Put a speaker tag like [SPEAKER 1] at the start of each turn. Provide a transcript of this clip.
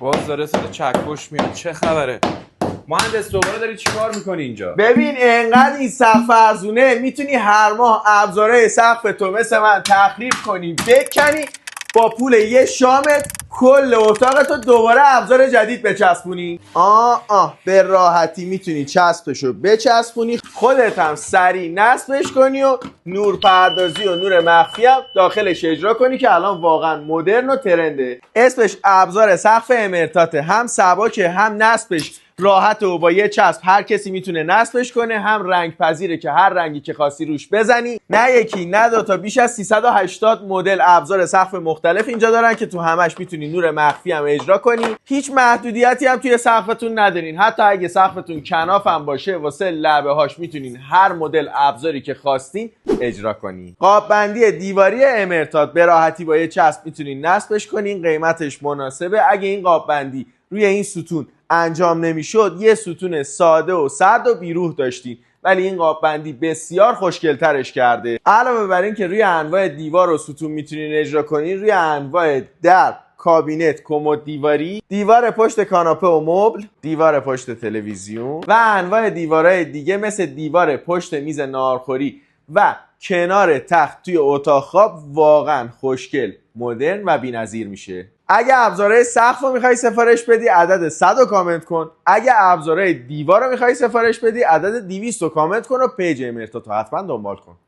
[SPEAKER 1] باز داره صدا چکش میاد. چه خبره؟ مهندس دوباره داری چیکار میکنی اینجا؟
[SPEAKER 2] ببین انقدر این سقف ارزونه میتونی هر ماه ابزارهای سقف تو مثل من تخریب کنی، بکنی، با پول یه شامت کل اتاقتو دوباره ابزار جدید بچسبونی. به راحتی میتونی چسبشو بچسبونی، خودت هم سریع نصبش کنی و نور پردازی و نور مخفی هم داخلش اجرا کنی که الان واقعا مدرن و ترنده. اسمش ابزار سقف امرتاته، هم سباکه هم نصبش راحت و با یه چسب هر کسی میتونه نصبش کنه، هم رنگ پذیره که هر رنگی که خاصی روش بزنی. نه یکی نه دو تا، بیش از 380 مدل ابزار سقف مختلف اینجا دارن که تو همش میتونی نور مخفی هم اجرا کنی. هیچ محدودیتی هم توی سقفتون ندارین، حتی اگه سقفتون کناف هم باشه واسه لبه هاش میتونین هر مدل ابزاری که خواستین اجرا کنین. قاب بندی دیواری امرتات به راحتی با یه چسب میتونین نصبش کنین، قیمتش مناسبه. اگه این قاب بندی روی این ستون انجام نمیشد، یه ستون ساده و سرد و بیروح داشتیم، ولی این قاب بندی بسیار خوشگلترش کرده. علاوه بر این که روی انواع دیوار و ستون میتونین اجرا کنین، روی انواع در، کابینت، کمد دیواری، دیوار پشت کاناپه و مبل، دیوار پشت تلویزیون و انواع دیوارهای دیگه مثل دیوار پشت میز ناهارخوری و کنار تخت توی اتاق خواب واقعا خوشگل، مدرن و بی‌نظیر میشه. اگه ابزارهای سقف رو میخوای سفارش بدی عدد 100 رو کامنت کن. اگه ابزارهای دیوار رو میخوای سفارش بدی عدد 200 رو کامنت کن و پیج امرتات رو حتما دنبال کن.